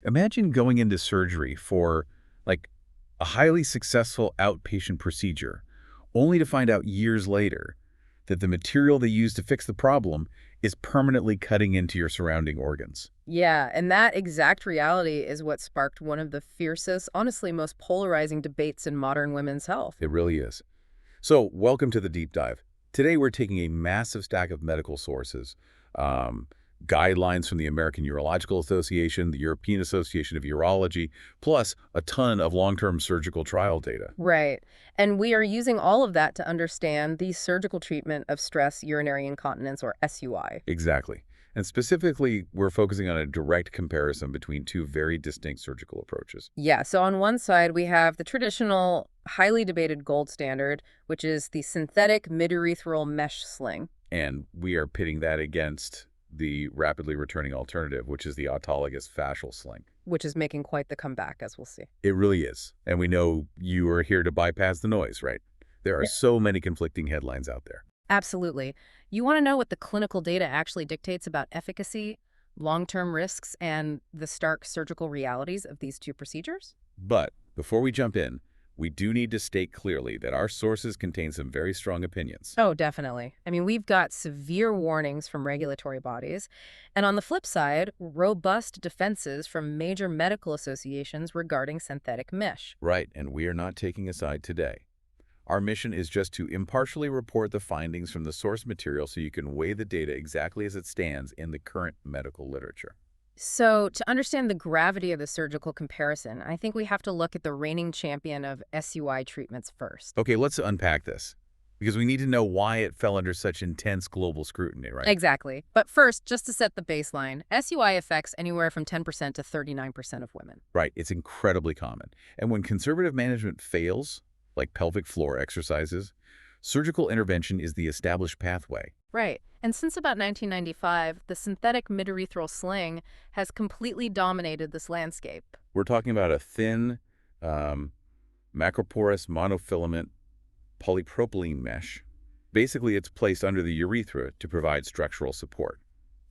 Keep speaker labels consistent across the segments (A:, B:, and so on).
A: Imagine going into surgery for, like, a highly successful outpatient procedure, only to find out years later that the material they used to fix the problem is permanently cutting into your surrounding organs.
B: Yeah, and that exact reality is what sparked one of the fiercest, honestly most polarizing debates in modern women's health.
A: It really is. So, welcome to the deep dive. Today, we're taking a massive stack of medical sources, um, guidelines from the American Urological Association, the European Association of Urology, plus a ton of long-term surgical trial data.
B: Right. And we are using all of that to understand the surgical treatment of stress urinary incontinence, or SUI.
A: Exactly. And specifically, we're focusing on a direct comparison between two very distinct surgical approaches.
B: Yeah, so on one side, we have the traditional, highly debated gold standard, which is the synthetic midurethral mesh sling.
A: And we are pitting that against the rapidly returning alternative, which is the autologous fascial sling.
B: Which is making quite the comeback, as we'll see.
A: It really is. And we know you are here to bypass the noise, right? There are so many conflicting headlines out there.
B: Absolutely. You want to know what the clinical data actually dictates about efficacy, long-term risks, and the stark surgical realities of these two procedures?
A: But before we jump in, we do need to state clearly that our sources contain some very strong opinions.
B: Oh, definitely. I mean, we've got severe warnings from regulatory bodies, and on the flip side, robust defenses from major medical associations regarding synthetic mesh.
A: Right, and we are not taking a side today. Our mission is just to impartially report the findings from the source material so you can weigh the data exactly as it stands in the current medical literature.
B: So, to understand the gravity of the surgical comparison, I think we have to look at the reigning champion of SUI treatments first.
A: Okay, let's unpack this, because we need to know why it fell under such intense global scrutiny, right?
B: Exactly. But first, just to set the baseline, SUI affects anywhere from 10% to 39% of women.
A: Right, it's incredibly common. And when conservative management fails, like pelvic floor exercises, surgical intervention is the established pathway.
B: Right. And since about 1995, the synthetic midurethral sling has completely dominated this landscape.
A: We're talking about a thin, macroporous monofilament polypropylene mesh. Basically, it's placed under the urethra to provide structural support.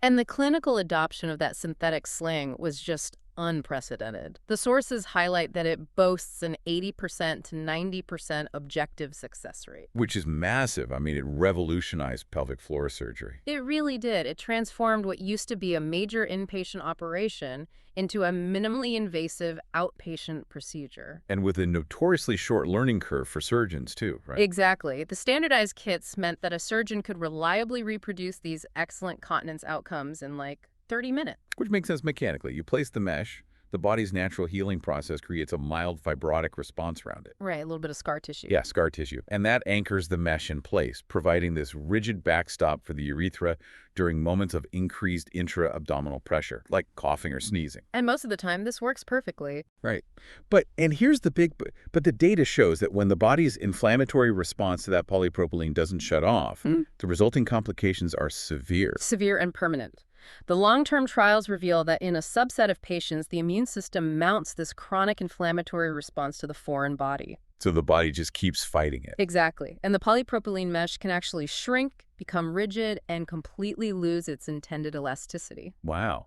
B: And the clinical adoption of that synthetic sling was just unprecedented. The sources highlight that it boasts an 80% to 90% objective success rate.
A: Which is massive. I mean, it revolutionized pelvic floor surgery.
B: It really did. It transformed what used to be a major inpatient operation into a minimally invasive outpatient procedure.
A: And with a notoriously short learning curve for surgeons, too, right?
B: Exactly. The standardized kits meant that a surgeon could reliably reproduce these excellent continence outcomes in like 30 minutes.
A: Which makes sense mechanically. You place the mesh, the body's natural healing process creates a mild fibrotic response around it.
B: Right, a little bit of scar tissue.
A: Yeah, scar tissue. And that anchors the mesh in place, providing this rigid backstop for the urethra during moments of increased intra-abdominal pressure, like coughing or sneezing.
B: And most of the time, this works perfectly.
A: Right. And here's the big but the data shows that when the body's inflammatory response to that polypropylene doesn't shut off, the resulting complications are severe.
B: Severe and permanent. The long-term trials reveal that in a subset of patients, the immune system mounts this chronic inflammatory response to the foreign body.
A: So the body just keeps fighting it.
B: Exactly. And the polypropylene mesh can actually shrink, become rigid, and completely lose its intended elasticity.
A: Wow.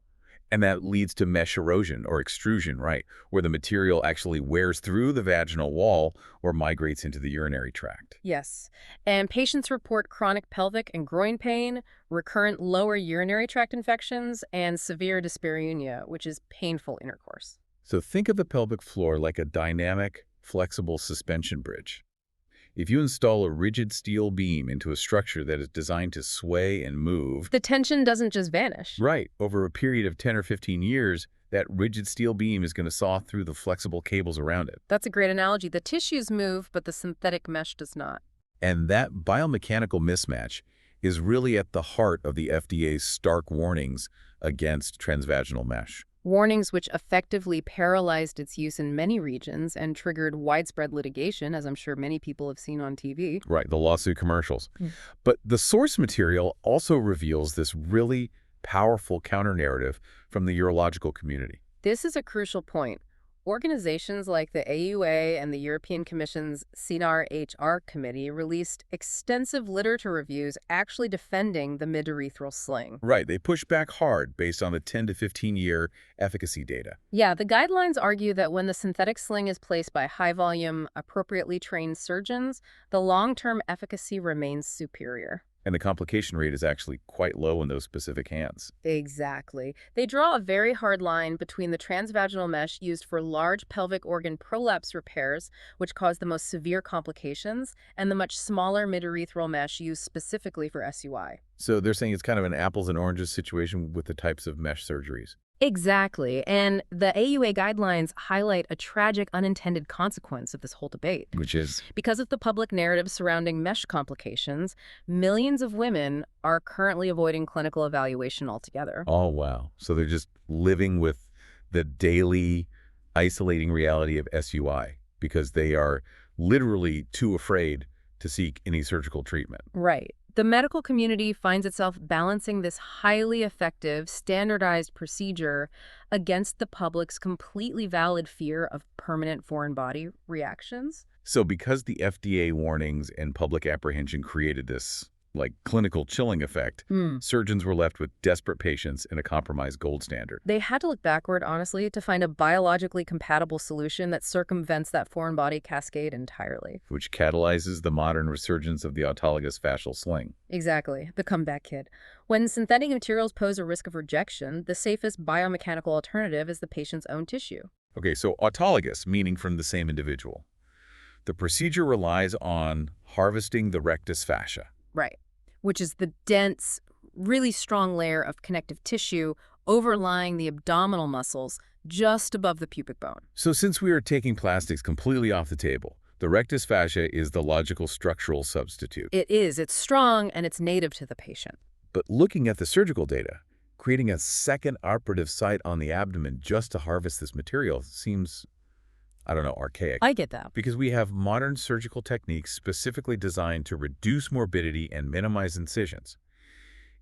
A: And that leads to mesh erosion or extrusion, right, where the material actually wears through the vaginal wall or migrates into the urinary tract.
B: Yes. And patients report chronic pelvic and groin pain, recurrent lower urinary tract infections, and severe dyspareunia, which is painful intercourse.
A: So think of the pelvic floor like a dynamic, flexible suspension bridge. If you install a rigid steel beam into a structure that is designed to sway and move,
B: the tension doesn't just vanish.
A: Right. Over a period of 10 or 15 years, that rigid steel beam is going to saw through the flexible cables around it.
B: That's a great analogy. The tissues move, but the synthetic mesh does not.
A: And that biomechanical mismatch is really at the heart of the FDA's stark warnings against transvaginal mesh.
B: Warnings which effectively paralyzed its use in many regions and triggered widespread litigation, as I'm sure many people have seen on TV.
A: Right, the lawsuit commercials. But the source material also reveals this really powerful counter-narrative from the urological community.
B: This is a crucial point. Organizations like the AUA and the European Commission's CNR-HR committee released extensive literature reviews actually defending the mid-urethral sling.
A: Right, they push back hard based on the 10 to 15-year efficacy data.
B: Yeah, the guidelines argue that when the synthetic sling is placed by high-volume, appropriately trained surgeons, the long-term efficacy remains superior.
A: And the complication rate is actually quite low in those specific hands.
B: Exactly. They draw a very hard line between the transvaginal mesh used for large pelvic organ prolapse repairs, which cause the most severe complications, and the much smaller midurethral mesh used specifically for SUI.
A: So they're saying it's kind of an apples and oranges situation with the types of mesh surgeries.
B: Exactly. And the AUA guidelines highlight a tragic unintended consequence of this whole debate.
A: Which is,
B: Because of the public narrative surrounding mesh complications, millions of women are currently avoiding clinical evaluation altogether.
A: oh, wow. So they're just living with the daily isolating reality of SUI because they are literally too afraid to seek any surgical treatment.
B: Right. The medical community finds itself balancing this highly effective, standardized procedure against the public's completely valid fear of permanent foreign body reactions.
A: So because the FDA warnings and public apprehension created this, clinical chilling effect, surgeons were left with desperate patients and a compromised gold standard.
B: They had to look backward, honestly, to find a biologically compatible solution that circumvents that foreign body cascade entirely.
A: Which catalyzes the modern resurgence of the autologous fascial sling.
B: Exactly, the comeback kid. When synthetic materials pose a risk of rejection, the safest biomechanical alternative is the patient's own tissue.
A: Okay, so autologous, meaning from the same individual. The procedure relies on harvesting the rectus fascia.
B: Right, which is the dense, really strong layer of connective tissue overlying the abdominal muscles just above the pubic bone.
A: So since we are taking plastics completely off the table, the rectus fascia is the logical structural substitute.
B: It is. It's strong and it's native to the patient.
A: But looking at the surgical data, creating a second operative site on the abdomen just to harvest this material seems, I don't know, archaic.
B: I get that.
A: Because we have modern surgical techniques specifically designed to reduce morbidity and minimize incisions.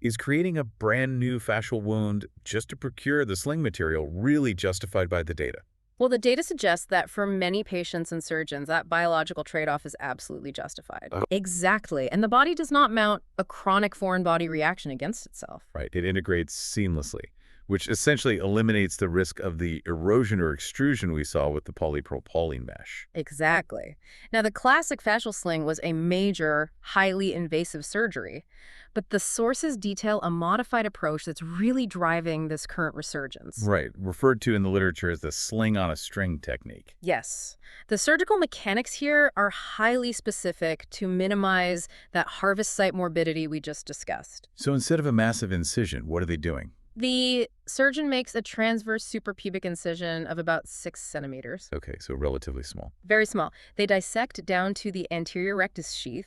A: Is creating a brand new fascial wound just to procure the sling material really justified by the data?
B: Well, the data suggests that for many patients and surgeons, that biological trade-off is absolutely justified. Exactly. And the body does not mount a chronic foreign body reaction against itself.
A: Right, it integrates seamlessly, which essentially eliminates the risk of the erosion or extrusion we saw with the polypropylene mesh.
B: Exactly. Now, the classic fascial sling was a major, highly invasive surgery, but the sources detail a modified approach that's really driving this current resurgence.
A: Right, referred to in the literature as the sling on a string technique.
B: Yes. The surgical mechanics here are highly specific to minimize that harvest site morbidity we just discussed.
A: So instead of a massive incision, what are they doing?
B: The surgeon makes a transverse suprapubic incision of about 6 centimeters.
A: Okay, so relatively small.
B: Very small. They dissect down to the anterior rectus sheath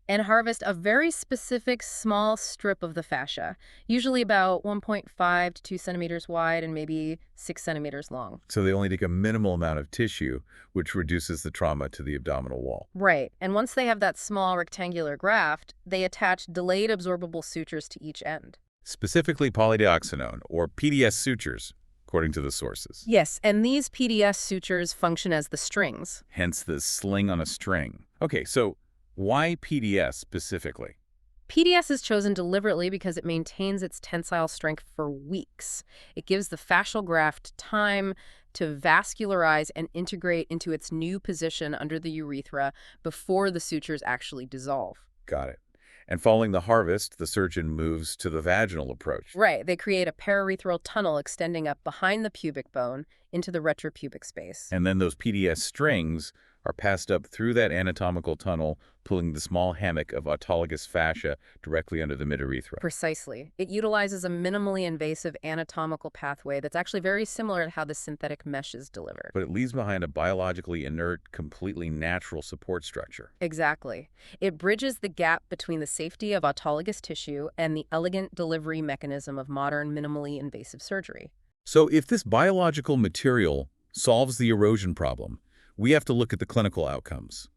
B: and harvest a very specific small strip of the fascia, usually about 1.5 to 2 centimeters wide and maybe 6 centimeters long.
A: So they only take a minimal amount of tissue, which reduces the trauma to the abdominal wall.
B: Right. And once they have that small rectangular graft, they attach delayed absorbable sutures to each end.
A: Specifically polydioxanone, or PDS sutures, according to the sources.
B: Yes, and these PDS sutures function as the strings.
A: Hence the sling on a string. Okay, so why PDS specifically?
B: PDS is chosen deliberately because it maintains its tensile strength for weeks. It gives the fascial graft time to vascularize and integrate into its new position under the urethra before the sutures actually dissolve.
A: Got it. And following the harvest, the surgeon moves to the vaginal approach.
B: Right. They create a paraurethral tunnel extending up behind the pubic bone into the retropubic space.
A: And then those PDS strings are passed up through that anatomical tunnel, pulling the small hammock of autologous fascia directly under the midurethra.
B: Precisely. It utilizes a minimally invasive anatomical pathway that's actually very similar to how the synthetic mesh is delivered.
A: But it leaves behind a biologically inert, completely natural support structure.
B: Exactly. It bridges the gap between the safety of autologous tissue and the elegant delivery mechanism of modern minimally invasive surgery.
A: So if this biological material solves the erosion problem, we have to look at the clinical outcomes.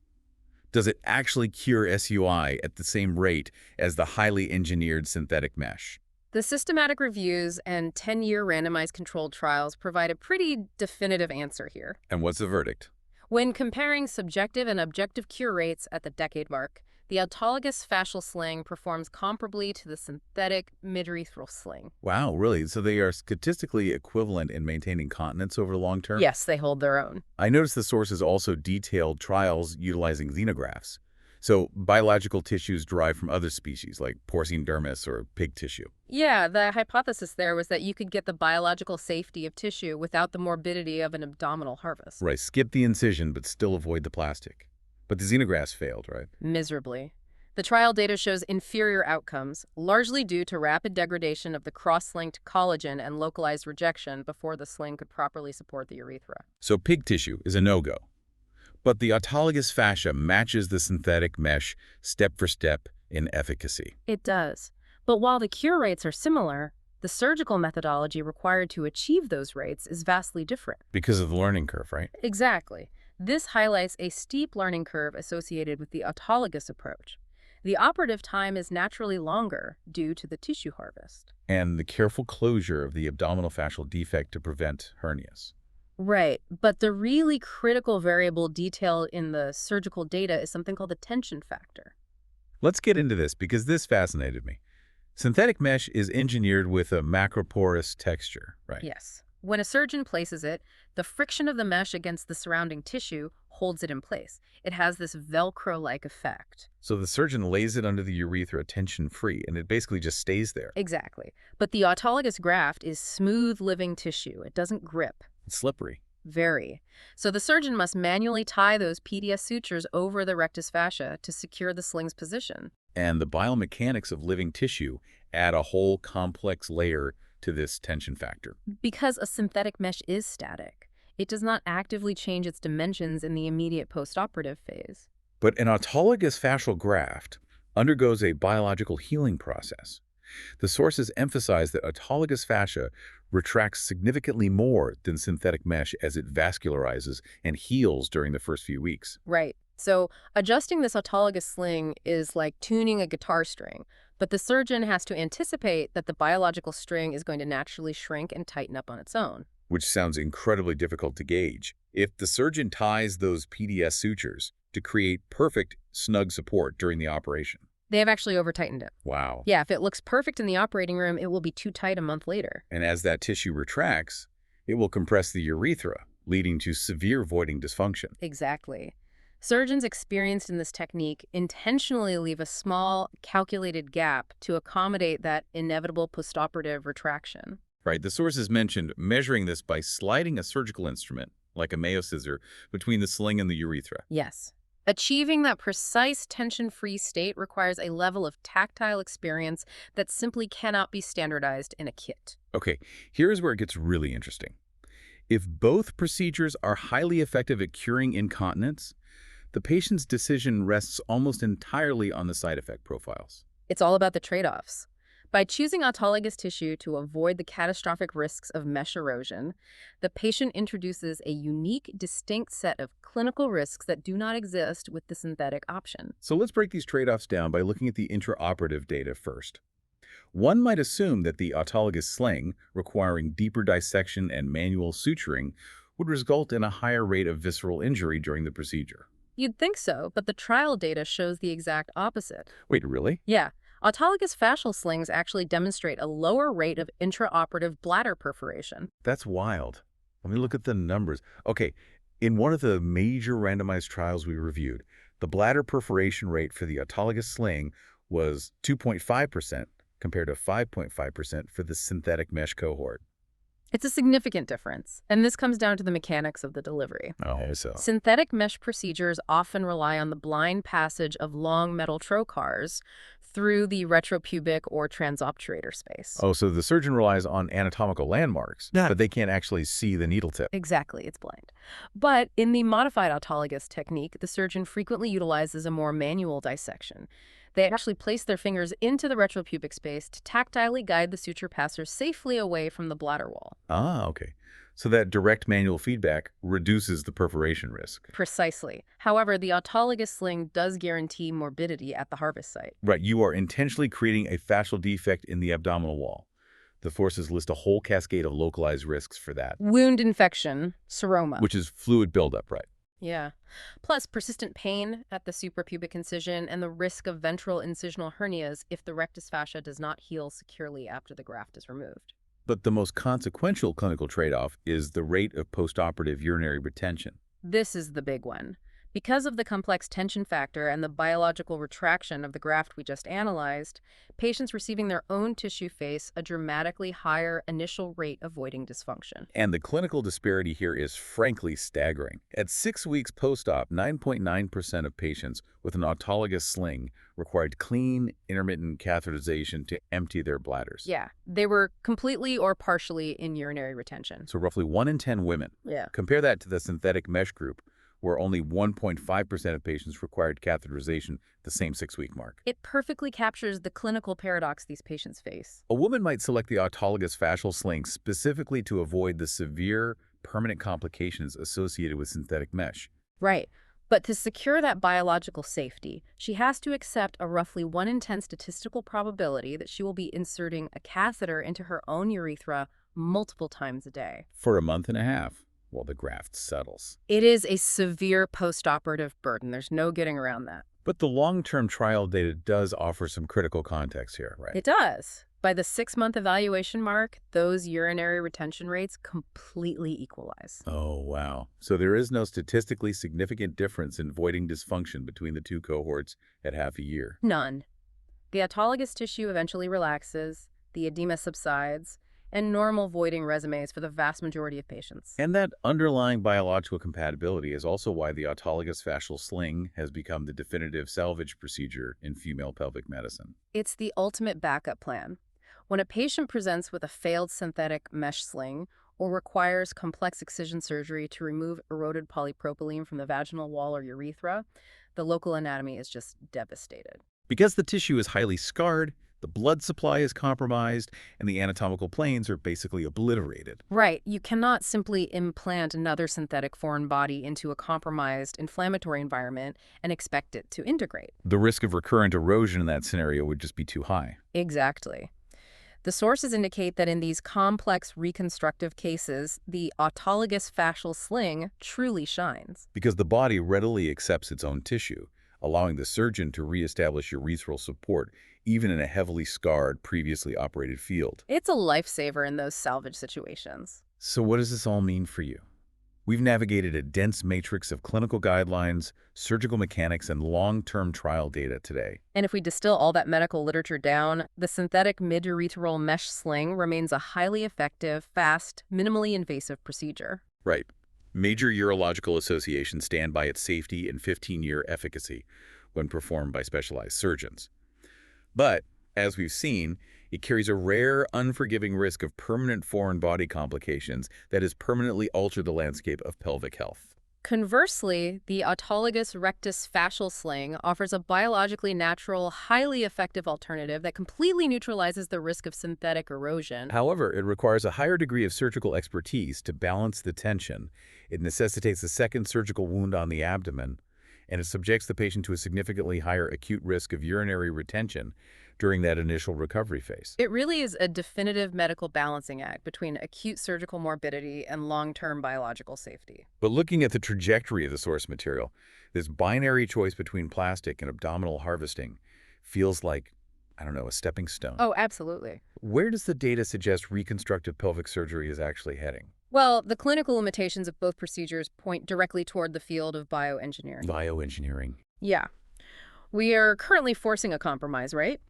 A: Does it actually cure SUI at the same rate as the highly engineered synthetic mesh?
B: The systematic reviews and 10-year randomized controlled trials provide a pretty definitive answer here.
A: And what's the verdict?
B: When comparing subjective and objective cure rates at the decade mark, the autologous fascial sling performs comparably to the synthetic midurethral sling.
A: Wow, really? So they are statistically equivalent in maintaining continence over the long term?
B: Yes, they hold their own.
A: I noticed the sources also detailed trials utilizing xenografts. So biological tissues derived from other species like porcine dermis or pig tissue.
B: Yeah, the hypothesis there was that you could get the biological safety of tissue without the morbidity of an abdominal harvest.
A: Right, skip the incision but still avoid the plastic. But the xenografts failed, right?
B: Miserably. The trial data shows inferior outcomes, largely due to rapid degradation of the cross-linked collagen and localized rejection before the sling could properly support the urethra.
A: So pig tissue is a no-go. But the autologous fascia matches the synthetic mesh step for step in efficacy.
B: It does. But while the cure rates are similar, the surgical methodology required to achieve those rates is vastly different.
A: Because of the learning curve, right?
B: Exactly. This highlights a steep learning curve associated with the autologous approach. The operative time is naturally longer due to the tissue harvest.
A: And the careful closure of the abdominal fascial defect to prevent hernias.
B: Right, but the really critical variable detailed in the surgical data is something called the tension factor.
A: Let's get into this because this fascinated me. Synthetic mesh is engineered with a macroporous texture, right?
B: Yes. When a surgeon places it, the friction of the mesh against the surrounding tissue holds it in place. It has this Velcro-like effect.
A: So the surgeon lays it under the urethra tension-free, and it basically just stays there.
B: Exactly. But the autologous graft is smooth living tissue. It doesn't grip.
A: It's slippery.
B: Very. So the surgeon must manually tie those PDS sutures over the rectus fascia to secure the sling's position.
A: And the biomechanics of living tissue add a whole complex layer to this tension factor.
B: Because a synthetic mesh is static, it does not actively change its dimensions in the immediate postoperative phase.
A: But an autologous fascial graft undergoes a biological healing process. The sources emphasize that autologous fascia retracts significantly more than synthetic mesh as it vascularizes and heals during the first few weeks.
B: Right. So adjusting this autologous sling is like tuning a guitar string, but the surgeon has to anticipate that the biological string is going to naturally shrink and tighten up on its own.
A: Which sounds incredibly difficult to gauge. If the surgeon ties those PDS sutures to create perfect, snug support during the operation.
B: They have actually over-tightened it.
A: Wow.
B: Yeah, if it looks perfect in the operating room, it will be too tight a month later.
A: And as that tissue retracts, it will compress the urethra, leading to severe voiding dysfunction.
B: Exactly. Surgeons experienced in this technique intentionally leave a small, calculated gap to accommodate that inevitable postoperative retraction.
A: Right, the sources mentioned measuring this by sliding a surgical instrument, like a Mayo scissor, between the sling and the urethra.
B: Yes. Achieving that precise tension-free state requires a level of tactile experience that simply cannot be standardized in a kit.
A: Okay, here's where it gets really interesting. If both procedures are highly effective at curing incontinence, the patient's decision rests almost entirely on the side effect profiles.
B: It's all about the trade-offs. By choosing autologous tissue to avoid the catastrophic risks of mesh erosion, the patient introduces a unique, distinct set of clinical risks that do not exist with the synthetic option.
A: So let's break these trade-offs down by looking at the intraoperative data first. One might assume that the autologous sling, requiring deeper dissection and manual suturing, would result in a higher rate of visceral injury during the procedure.
B: You'd think so, but the trial data shows the exact opposite.
A: Wait, really?
B: Yeah. Autologous fascial slings actually demonstrate a lower rate of intraoperative bladder perforation.
A: That's wild. Let me look at the numbers. Okay, in one of the major randomized trials we reviewed, the bladder perforation rate for the autologous sling was 2.5% compared to 5.5% for the synthetic mesh cohort.
B: It's a significant difference, and this comes down to the mechanics of the delivery.
A: Oh, so.
B: Synthetic mesh procedures often rely on the blind passage of long metal trocars through the retropubic or transobturator space.
A: Oh, so the surgeon relies on anatomical landmarks, but they can't actually see the needle tip.
B: Exactly, it's blind. But in the modified autologous technique, the surgeon frequently utilizes a more manual dissection. They actually place their fingers into the retropubic space to tactilely guide the suture passer safely away from the bladder wall.
A: Ah, okay. So that direct manual feedback reduces the perforation risk.
B: Precisely. However, the autologous sling does guarantee morbidity at the harvest site.
A: Right, you are intentionally creating a fascial defect in the abdominal wall. The forces list a whole cascade of localized risks for that,
B: Wound infection, seroma.
A: which is fluid buildup, right?
B: Yeah. Plus, persistent pain at the suprapubic incision and the risk of ventral incisional hernias if the rectus fascia does not heal securely after the graft is removed.
A: But the most consequential clinical trade-off is the rate of postoperative urinary retention.
B: This is the big one. Because of the complex tension factor and the biological retraction of the graft we just analyzed, patients receiving their own tissue face a dramatically higher initial rate of voiding dysfunction.
A: And the clinical disparity here is frankly staggering. At 6 weeks post-op, 9.9% of patients with an autologous sling required clean, intermittent catheterization to empty their bladders.
B: Yeah, they were completely or partially in urinary retention.
A: So roughly 1 in 10 women.
B: Yeah.
A: Compare that to the synthetic mesh group, where only 1.5% of patients required catheterization at the same 6-week mark.
B: It perfectly captures the clinical paradox these patients face.
A: A woman might select the autologous fascial sling specifically to avoid the severe permanent complications associated with synthetic mesh.
B: Right. But to secure that biological safety, she has to accept a roughly 1 in 10 statistical probability that she will be inserting a catheter into her own urethra multiple times a day.
A: For a month and a half, while the graft settles.
B: It is a severe postoperative burden. There's no getting around that.
A: But the long-term trial data does offer some critical context here, right?
B: It does. By the 6-month evaluation mark, those urinary retention rates completely equalize.
A: Oh, wow. So there is no statistically significant difference in voiding dysfunction between the two cohorts at half a year.
B: None. The autologous tissue eventually relaxes, the edema subsides, and normal voiding resumes for the vast majority of patients.
A: And that underlying biological compatibility is also why the autologous fascial sling has become the definitive salvage procedure in female pelvic medicine.
B: It's the ultimate backup plan. When a patient presents with a failed synthetic mesh sling or requires complex excision surgery to remove eroded polypropylene from the vaginal wall or urethra, the local anatomy is just devastated.
A: Because the tissue is highly scarred, the blood supply is compromised, and the anatomical planes are basically obliterated.
B: Right. You cannot simply implant another synthetic foreign body into a compromised inflammatory environment and expect it to integrate.
A: The risk of recurrent erosion in that scenario would just be too high.
B: Exactly. The sources indicate that in these complex reconstructive cases, the autologous fascial sling truly shines.
A: Because the body readily accepts its own tissue, allowing the surgeon to reestablish urethral support even in a heavily scarred, previously operated field.
B: It's a lifesaver in those salvage situations.
A: So what does this all mean for you? We've navigated a dense matrix of clinical guidelines, surgical mechanics, and long-term trial data today.
B: And if we distill all that medical literature down, the synthetic mid-urethral mesh sling remains a highly effective, fast, minimally invasive procedure.
A: Right. Major urological associations stand by its safety and 15-year efficacy when performed by specialized surgeons. But, as we've seen, it carries a rare, unforgiving risk of permanent foreign body complications that has permanently altered the landscape of pelvic health.
B: Conversely, the autologous rectus fascial sling offers a biologically natural, highly effective alternative that completely neutralizes the risk of synthetic erosion.
A: However, it requires a higher degree of surgical expertise to balance the tension. It necessitates a second surgical wound on the abdomen, and it subjects the patient to a significantly higher acute risk of urinary retention during that initial recovery phase.
B: It really is a definitive medical balancing act between acute surgical morbidity and long-term biological safety.
A: But looking at the trajectory of the source material, this binary choice between plastic and abdominal harvesting feels like, I don't know, a stepping stone.
B: Oh, absolutely.
A: Where does the data suggest reconstructive pelvic surgery is actually heading?
B: Well, the clinical limitations of both procedures point directly toward the field of bioengineering.
A: Bioengineering.
B: Yeah. We are currently forcing a compromise, right?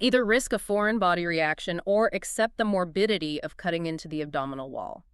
B: Either risk a foreign body reaction or accept the morbidity of cutting into the abdominal wall.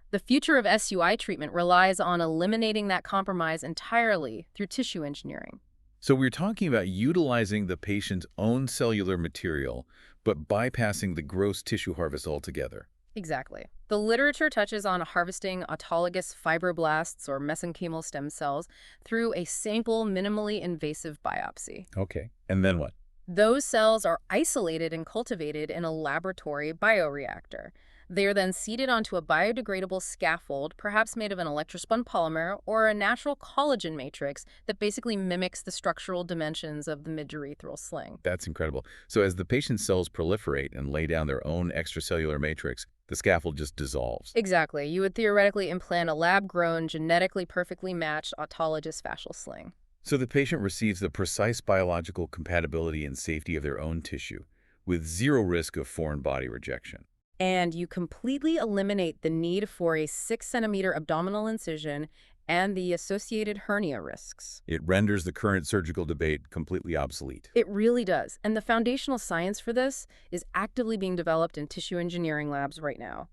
B: The future of SUI treatment relies on eliminating that compromise entirely through tissue engineering.
A: So we're talking about utilizing the patient's own cellular material, but bypassing the gross tissue harvest altogether.
B: Exactly. The literature touches on harvesting autologous fibroblasts or mesenchymal stem cells through a simple, minimally invasive biopsy.
A: Okay. And then what?
B: Those cells are isolated and cultivated in a laboratory bioreactor. They are then seated onto a biodegradable scaffold, perhaps made of an electrospun polymer or a natural collagen matrix that basically mimics the structural dimensions of the midurethral sling.
A: That's incredible. So as the patient's cells proliferate and lay down their own extracellular matrix, the scaffold just dissolves.
B: Exactly. You would theoretically implant a lab-grown, genetically perfectly matched autologous fascial sling.
A: So the patient receives the precise biological compatibility and safety of their own tissue, with zero risk of foreign body rejection.
B: And you completely eliminate the need for a 6-centimeter abdominal incision and the associated hernia risks.
A: It renders the current surgical debate completely obsolete.
B: It really does. And the foundational science for this is actively being developed in tissue engineering labs right now.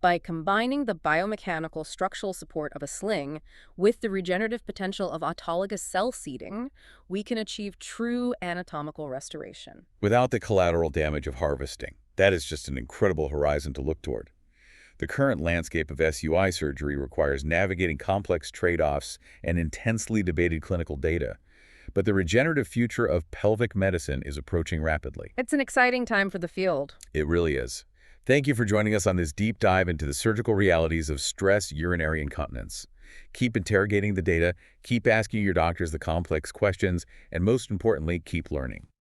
B: By combining the biomechanical structural support of a sling with the regenerative potential of autologous cell seeding, we can achieve true anatomical restoration.
A: Without the collateral damage of harvesting. That is just an incredible horizon to look toward. The current landscape of SUI surgery requires navigating complex trade-offs and intensely debated clinical data. But the regenerative future of pelvic medicine is approaching rapidly.
B: It's an exciting time for the field.
A: It really is. Thank you for joining us on this deep dive into the surgical realities of stress urinary incontinence. Keep interrogating the data, keep asking your doctors the complex questions, and most importantly, keep learning.